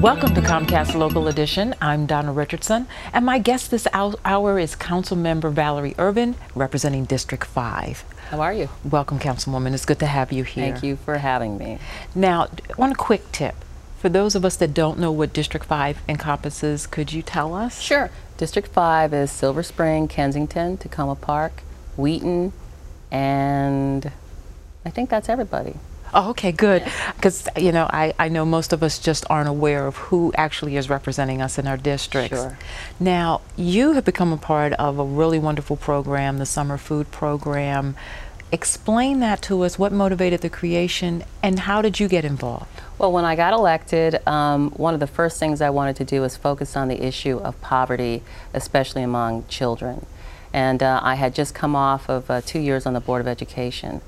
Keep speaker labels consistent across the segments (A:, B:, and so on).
A: Welcome to Comcast Local Edition. I'm Donna Richardson, and my guest this hour is Councilmember Valerie Ervin, representing District 5.
B: How are you?
A: Welcome, Councilwoman. It's good to have you here.
B: Thank you for having me.
A: Now, one quick tip. For those of us that don't know what District 5 encompasses, could you tell us?
B: Sure. District 5 is Silver Spring, Kensington, Tacoma Park, Wheaton, and I think that's everybody.
A: Oh, okay, good. Because, you know, I know most of us just aren't aware of who actually is representing us in our districts.
B: Sure.
A: Now, you have become a part of a really wonderful program, the Summer Food Program. Explain that to us. What motivated the creation, and how did you get involved?
B: Well, when I got elected, one of the first things I wanted to do was focus on the issue of poverty, especially among children. And I had just come off of 2 years on the Board of Education.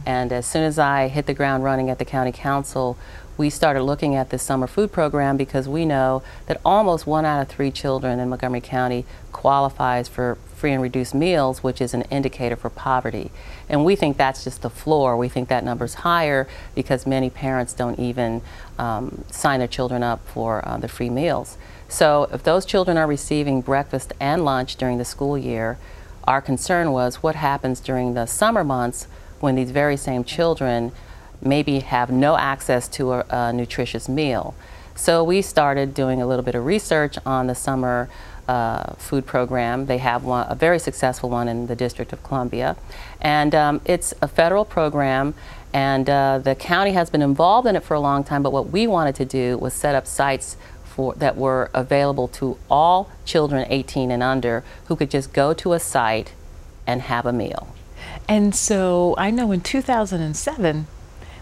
B: And as soon as I hit the ground running at the County Council, we started looking at this summer food program because we know that almost 1 out of 3 children in Montgomery County qualifies for free and reduced meals, which is an indicator for poverty. And we think that's just the floor. We think that number's higher because many parents don't even sign their children up for the free meals. So if those children are receiving breakfast and lunch during the school year, our concern was what happens during the summer months when these very same children maybe have no access to a nutritious meal. So we started doing a little bit of research on the summer food program. They have a very successful one in the District of Columbia. And it's a federal program, and the county has been involved in it for a long time, but what we wanted to do was set up sites that were available to all children 18 and under who could just go to a site and have a meal.
A: And so I know in 2007,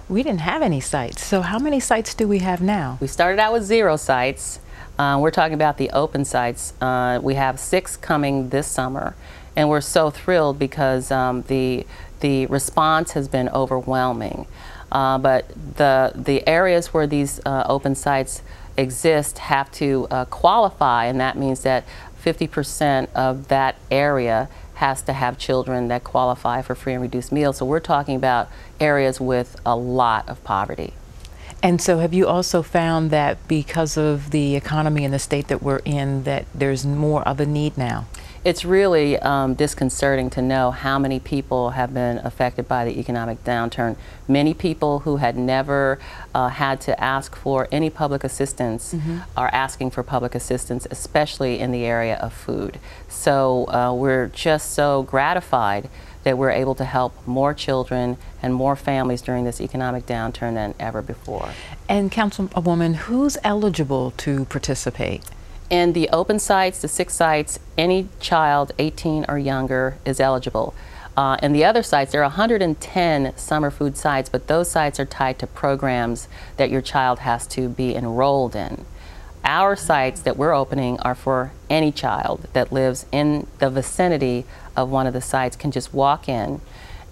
A: we didn't have any sites. So how many sites do we have now?
B: We started out with 0 sites. We're talking about the open sites. We have 6 coming this summer, and we're so thrilled because the response has been overwhelming. But the areas where these open sites exist have to qualify, and that means that 50% of that area has to have children that qualify for free and reduced meals. So we're talking about areas with a lot of poverty.
A: And so have you also found that because of the economy and the state that we're in, that there's more of a need now?
B: It's really disconcerting to know how many people have been affected by the economic downturn. Many people who had never had to ask for any public assistance are asking for public assistance, especially in the area of food. So we're just so gratified that we're able to help more children and more families during this economic downturn than ever before.
A: And Councilwoman, who's eligible to participate?
B: In the open sites, the 6 sites, any child 18 or younger is eligible. In the other sites, there are 110 summer food sites, but those sites are tied to programs that your child has to be enrolled in. Our sites that we're opening are for any child that lives in the vicinity of one of the sites can just walk in,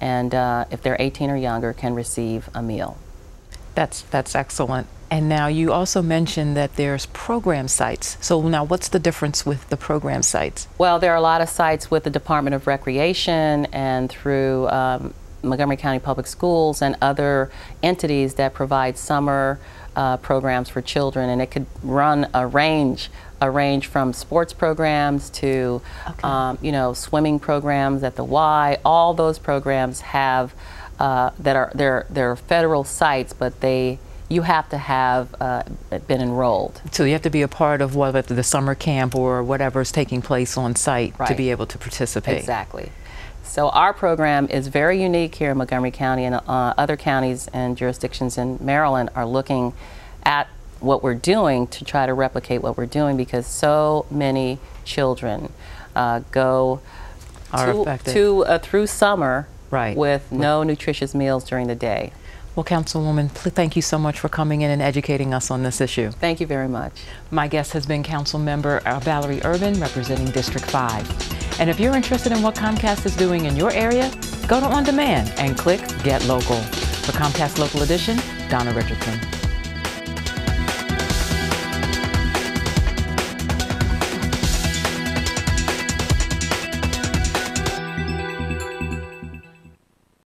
B: and if they're 18 or younger, can receive a meal.
A: That's excellent. And now you also mentioned that there's program sites. So now what's the difference with the program sites?
B: Well, there are a lot of sites with the Department of Recreation and through Montgomery County Public Schools and other entities that provide summer programs for children, and it could run a range from sports programs to you know, swimming programs at the Y. All those programs have they're federal sites, but you have to have been enrolled.
A: So you have to be a part of whether the summer camp or whatever is taking place on site to be able to participate.
B: Exactly. So our program is very unique here in Montgomery County, and other counties and jurisdictions in Maryland are looking at what we're doing to try to replicate what we're doing, because so many children go through summer with no nutritious meals during the day.
A: Well, Councilwoman, thank you so much for coming in and educating us on this issue.
B: Thank you very much.
A: My guest has been Councilmember Valerie Ervin, representing District 5. And if you're interested in what Comcast is doing in your area, go to On Demand and click Get Local. For Comcast Local Edition, Donna Richardson.